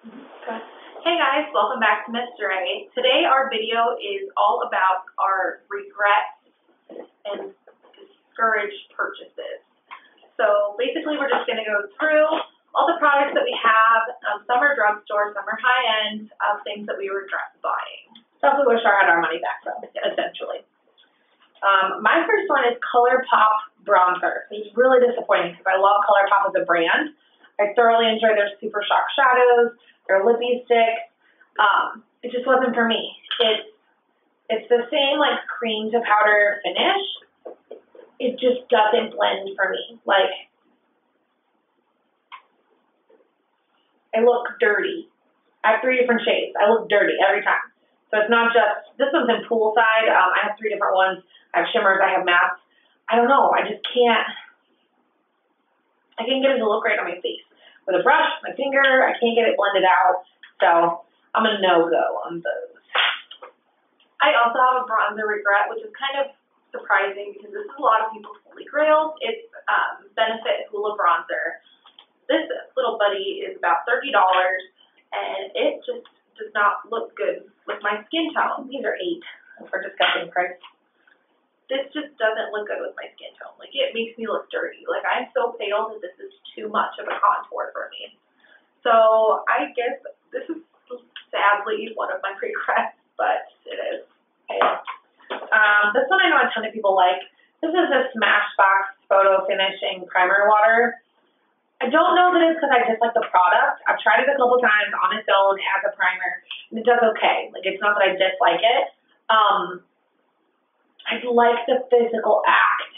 Okay. Hey guys, welcome back to Mr. A. Today our video is all about our regrets and discouraged purchases. So basically we're just going to go through all the products that we have. Some are drugstore, some are high-end, things that we regret buying. Stuff we wish I had our money back from, essentially. My first one is ColourPop bronzer. It's really disappointing because I love ColourPop as a brand. I thoroughly enjoy their Super Shock shadows, their lippy sticks. It just wasn't for me. It's the same like cream to powder finish. It just doesn't blend for me. Like, I look dirty. I have 3 different shades. I look dirty every time. So it's not just, this one's in poolside. I have 3 different ones. I have shimmers, I have mattes. I don't know, I just can't get it to look right on my face. With a brush, my finger, I can't get it blended out. So I'm a no-go on those. I also have a bronzer regret, which is kind of surprising because this is a lot of people's holy grail. It's Benefit Hoola Bronzer. This little buddy is about $30, and it just does not look good with my skin tone. These are $8 for disgusting price. This just doesn't look good with my skin tone. Like, it makes me look dirty. Like, I'm so pale that this is too much of a contour for me. So I guess this is sadly one of my regrets, but it is. This one I know a ton of people like. This is a Smashbox Photo Finishing Primer Water. I don't know that it's because I dislike the product. I've tried it a couple times on its own as a primer, and it does okay. Like, it's not that I dislike it. I like the physical act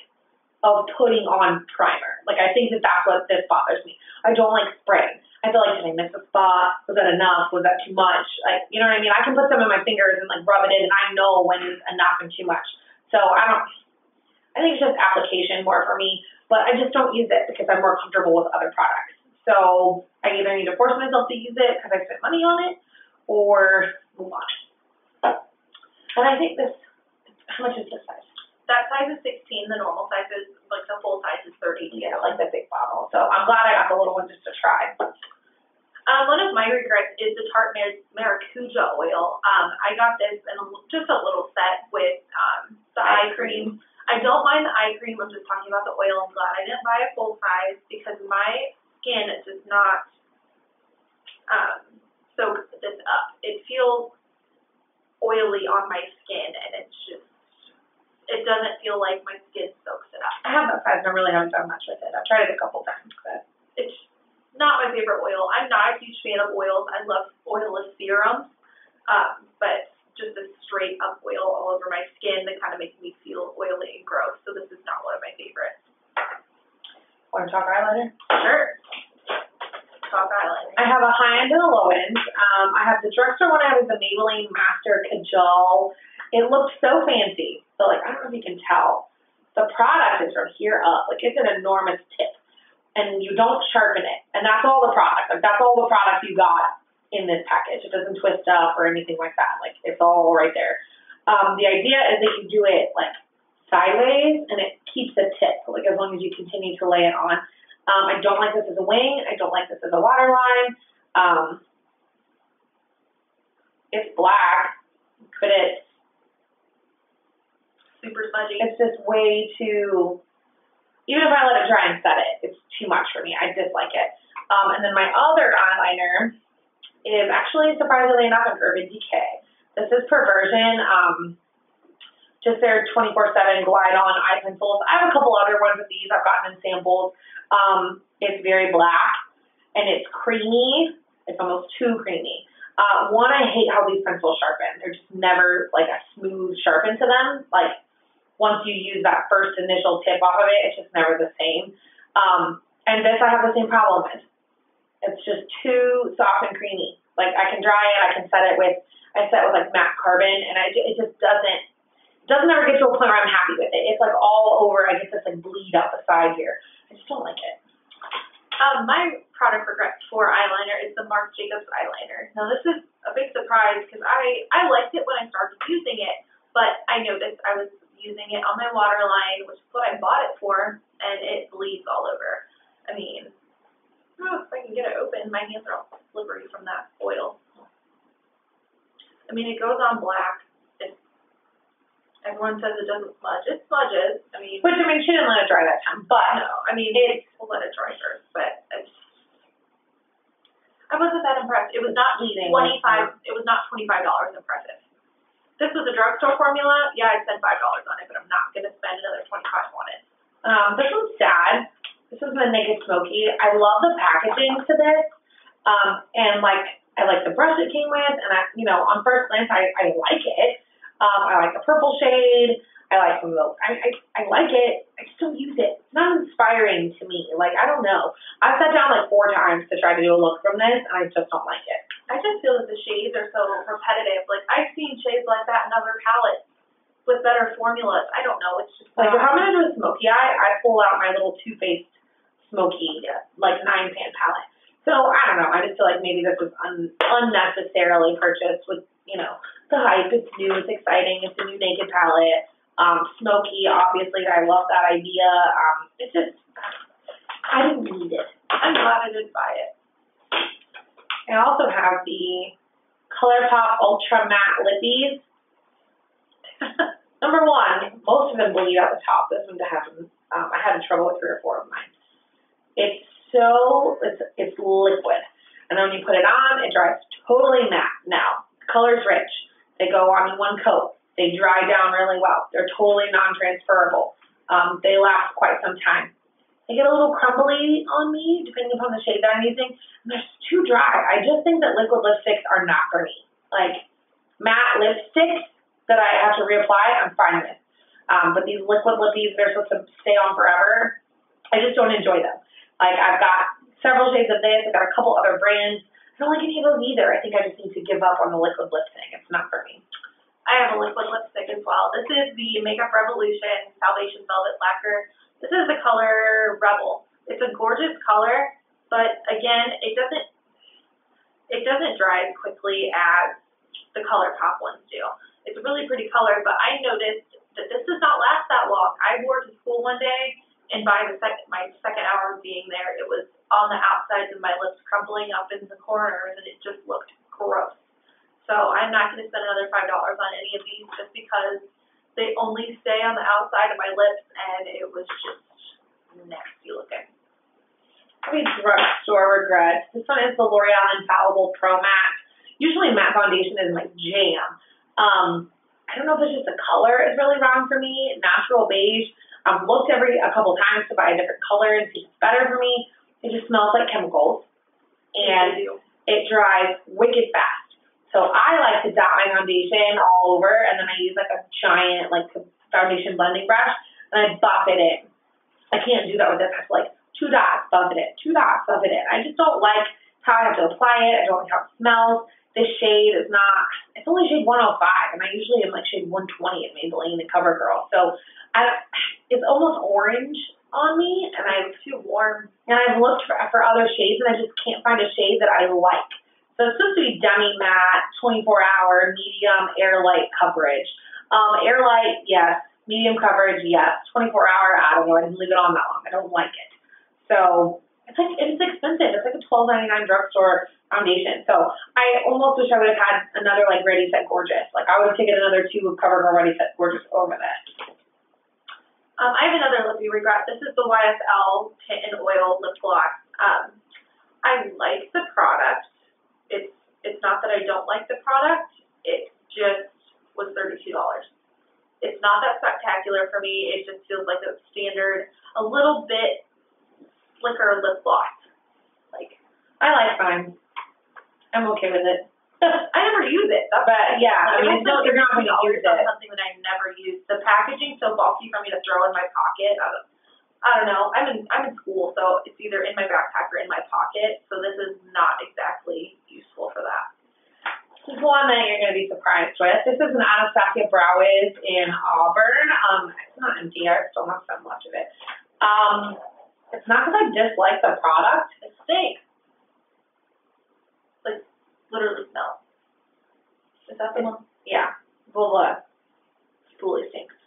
of putting on primer. Like, I think that that's what this bothers me. I don't like spraying. I feel like, did I miss a spot? Was that enough? Was that too much? Like, you know what I mean? I can put some in my fingers and like rub it in, and I know when it's enough and too much. So I think it's just application more for me, but I just don't use it because I'm more comfortable with other products. So I either need to force myself to use it because I spent money on it, or move on. And I think this, how much is this size? That size is 16. The normal size is, like, the full size is 30. Yeah, like the big bottle. So I'm glad I got the little one just to try. One of my regrets is the Tarte Maracuja oil. I got this in just a little set with the eye cream. I don't mind the eye cream. I'm just talking about the oil. I'm glad I didn't buy a full size because my skin does not soak this up. It feels oily on my skin, and it doesn't feel like my skin soaks it up. I have that size and I really haven't done much with it. I've tried it a couple times, but it's not my favorite oil. I'm not a huge fan of oils. I love oilless serums, but just a straight up oil all over my skin that kind of makes me feel oily and gross. So this is not one of my favorites. Want to talk eyeliner? Sure. Talk eyeliner. I have a high end and a low end. I have the drugstore one. I have the Maybelline Master Kajal. It looked so fancy. So, like, I don't know if you can tell. The product is from here up. Like, it's an enormous tip. And you don't sharpen it. And that's all the product. Like, that's all the product you got in this package. It doesn't twist up or anything like that. Like, it's all right there. The idea is that you do it, like, sideways, and it keeps the tip, like, as long as you continue to lay it on. I don't like this as a wing. I don't like this as a waterline. It's black, but it's super smudgy. It's just way too, even if I let it dry and set it, it's too much for me. I dislike it. And then my other eyeliner is actually, surprisingly enough, an Urban Decay. This is Perversion. Just their 24/7 Glide On eye pencils. I have a couple other ones of these I've gotten in samples. It's very black, and it's creamy. It's almost too creamy. One, I hate how these pencils sharpen. They're just never, like, a smooth sharpen to them. Like, once you use that first initial tip off of it, it's just never the same. And this I have the same problem with. It's just too soft and creamy. Like, I can dry it, I can set it with, I set with, like, matte carbon, and it just doesn't ever get to a point where I'm happy with it. It's, like, all over. I get this, like, bleed out the side here. I just don't like it. My product regret for eyeliner is the Marc Jacobs eyeliner. Now, this is a big surprise because I liked it when I started using it, but I noticed I was using it on my waterline, which is what I bought it for, and it bleeds all over. I mean, Oh, if I can get it open, my hands are all slippery from that oil. I mean, it goes on black. Everyone says it doesn't smudge. It smudges. I mean, She didn't let it dry that time, but no, I mean, we'll let it dry first, but I wasn't that impressed. It was not $25 impressive. This was a drugstore formula. Yeah, I'd spend $5 on it, but I'm not gonna spend another $25 on it. This one's sad. This is the Naked Smoky. I love the packaging to this. And I like the brush it came with, and on first glance, I like it. I like the purple shade. I like some of those. I like it. I just don't use it. It's not inspiring to me. I don't know. I've sat down 4 times to try to do a look from this, and I just don't like it. I just feel that the shades are so repetitive. I've seen shades like that in other palettes with better formulas. I don't know. It's just if I'm gonna do a smoky eye, I pull out my little Too Faced smoky 9-pan palette. So I don't know. I just feel like maybe this was unnecessarily purchased with the hype. It's new. It's exciting. It's a new Naked palette. Smoky, obviously, I love that idea. It's just, I didn't need it. I'm glad I didn't buy it. I also have the ColourPop Ultra Matte Lippies. Number one, most of them bleed out the top. This one hasn't. I had trouble with 3 or 4 of mine. It's liquid. And then when you put it on, it dries totally matte. Now, the color's rich. They go on in one coat. They dry down really well. They're totally non-transferable. They last quite some time. They get a little crumbly on me, depending upon the shade that I'm using. And they're too dry. I just think that liquid lipsticks are not for me. Matte lipsticks that I have to reapply, I'm fine with. But these liquid lippies, they're supposed to stay on forever. I just don't enjoy them. I've got several shades of this. I've got a couple other brands. I don't like any of those either. I think I just need to give up on the liquid lipstick. It's not for me. I have a liquid lipstick as well. This is the Makeup Revolution Salvation Velvet Lacquer. This is the color Rebel. It's a gorgeous color, but again, it doesn't dry as quickly as the ColourPop ones do. It's a really pretty color, but I noticed that this does not last that long. I wore it to school one day, and by my second hour of being there, it was on the outsides of my lips crumbling up in the corners, and it just looked gross. So I'm not going to spend another $5 on any of these just because they only stay on the outside of my lips, and it was just nasty looking. I mean, drugstore regrets. This one is the L'Oreal Infallible Pro Matte. Usually matte foundation is my jam. I don't know if it's just the color is really wrong for me. Natural beige. I've looked a couple times to buy a different color and see if it's better for me. It just smells like chemicals, and it dries wicked fast. So I like to dot my foundation all over, and then I use a giant foundation blending brush, and I buff it in. I can't do that with this. I have to 2 dots, buff it in, 2 dots, buff it in. I just don't like how I have to apply it. I don't like how it smells. This shade is not, it's only shade 105, and I usually am shade 120 at Maybelline and CoverGirl. So it's almost orange on me, and it's too warm. And I've looked for other shades, and I just can't find a shade that I like. So it's supposed to be demi-matte, 24-hour, medium, air light coverage. Air light, yes. Medium coverage, yes. 24-hour, I don't know. I didn't leave it on that long. I don't like it. So it's expensive. It's a $12.99 drugstore foundation. So I almost wish I would have had another Ready Set Gorgeous. I would have taken another 2 of CoverGirl Ready Set Gorgeous over this. I have another lippy regret. This is the YSL Tint and Oil Lip Gloss. I like the product. It's not that I don't like the product. It just was $32. It's not that spectacular for me. It just feels like a standard, a little bit slicker lip gloss. I like mine. I'm okay with it. I never use it. But yeah, I mean, you're not going to use it. Something that I never use. The packaging's so bulky for me to throw in my pocket. I don't know. I'm in school, so it's either in my backpack or in my pocket. So this is not exactly useful for that. This is one that you're going to be surprised with. This is an Anastasia Brow Wiz in Auburn. It's not empty. I still have some left of it. It's not because I dislike the product. It stinks. Literally smells. Is that the one? Yeah. Voila. Spoolie stinks.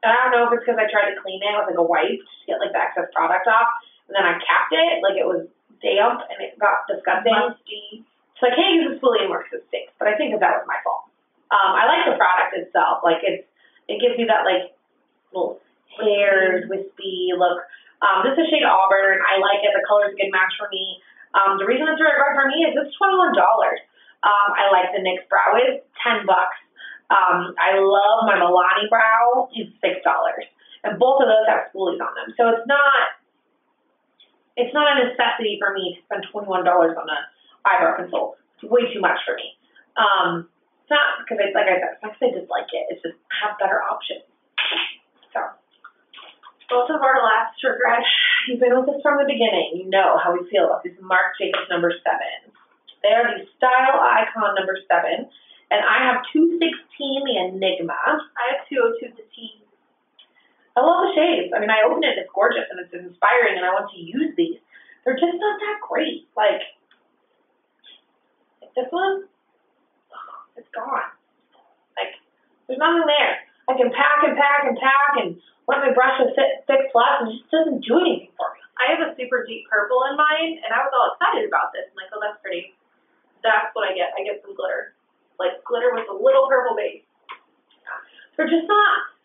And I don't know if it's because I tried to clean it with a wipe to get the excess product off, and then I capped it. It was damp and it got disgusting. Musty. So I can't use the spoolie anymore because it stinks, but I think that was my fault. I like the product itself. Like it gives you that like little hairs, wispy look. This is shade Auburn. I like it. The color's a good match for me. The reason it's a regret for me is it's $21. I like the NYX brow is $10. I love my Milani brow. It's $6. And both of those have spoolies on them. So it's not a necessity for me to spend $21 on a eyebrow pencil. It's way too much for me. It's not because like I said, it's not because I dislike it. It's just I have better options. So both of our last regrets, you've been with us from the beginning. You know how we feel about these Marc Jacobs number 7. They are the Style Icon number 7. And I have 216, the Enigma. I have 202, the T. I love the shades. I mean, I opened it, it's gorgeous, and it's inspiring, and I want to use these. They're just not that great. Like this one, it's gone. Like, there's nothing there. I can pack and pack and pack and let my brush with Fix Plus, and it just doesn't do anything for me. I have a super deep purple in mine, and I was all excited about this. I'm like, oh, that's pretty. That's what I get. I get some glitter. Like, glitter with a little purple base. They're just not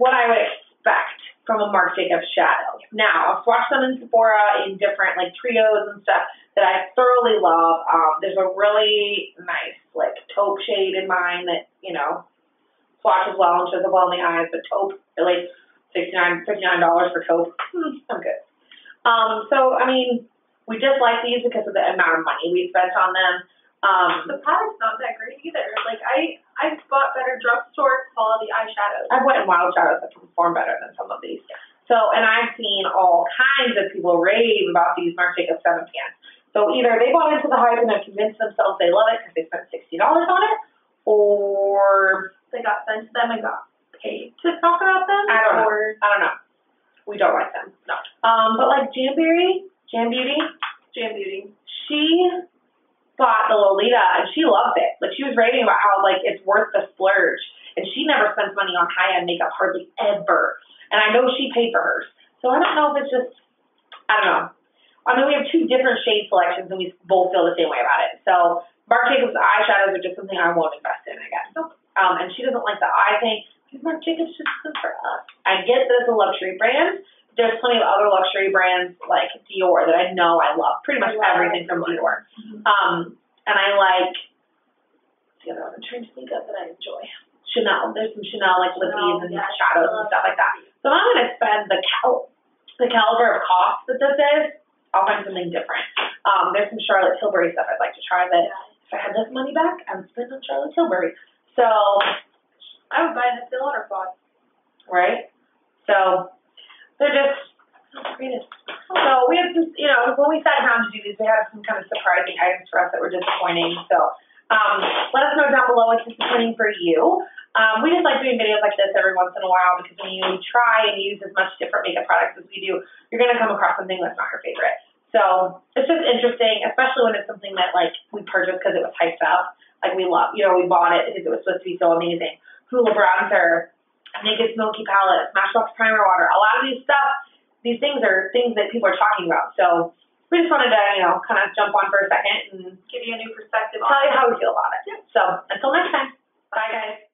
what I would expect from a Marc Jacobs shadow. Now, I've swatched them in Sephora in different, like, trios and stuff that I thoroughly love. There's a really nice, like, taupe shade in mine that, you know, swatches well and shows up well in the eyes, but taupe, really, $59 for taupe. I'm good. So, I mean, we just like these because of the amount of money we spent on them. The product's not that great either. Like, I bought better drugstore quality eyeshadows. I've went in wild shadows that perform better than some of these. So, and I've seen all kinds of people rave about these Marc Jacobs 7 pans. So either they bought into the hype and have convinced themselves they love it because they spent $60 on it, or they got sent to them and got paid to talk about them. I don't know. We don't like them. No. But like Jam Beauty, she bought the Lolita and she loved it. Like she was raving about how like it's worth the splurge, and she never spends money on high-end makeup hardly ever. And I know she paid for hers, so I don't know if it's just, I don't know. I mean, we have 2 different shade selections and we both feel the same way about it. So Marc Jacobs eyeshadows are just something I won't invest in, I guess. And she doesn't like the eye thing because Marc Jacobs just isn't for us. I get that it's a luxury brand. There's plenty of other luxury brands like Dior that I know I love. Pretty much everything from Dior. And I like the other one I'm trying to think of that I enjoy. Chanel. There's some Chanel like lippies and shadows and stuff like that. So I'm going to spend the caliber of cost that this is. I'll find something different. There's some Charlotte Tilbury stuff I'd like to try that if I had this money back, I would spend on Charlotte Tilbury. So I would buy the Estee Lauder pot. Right? So they're just the greatest. So we have some, you know, when we sat down to do these, we had some kind of surprising items for us that were disappointing. So let us know down below what's disappointing for you. We just like doing videos like this every once in a while because when you try and use as much different makeup products as we do, you're going to come across something that's not your favorite. So it's just interesting, especially when it's something that like we purchased because it was hyped up. Like we love, you know, we bought it because it was supposed to be so amazing. Hoola Bronzer, Naked Smoky Palette, Smashbox Primer Water, a lot of these things are things that people are talking about. So we just wanted to, you know, kind of jump on for a second and give you a new perspective. Tell you how we feel about it. So until next time. Bye, guys.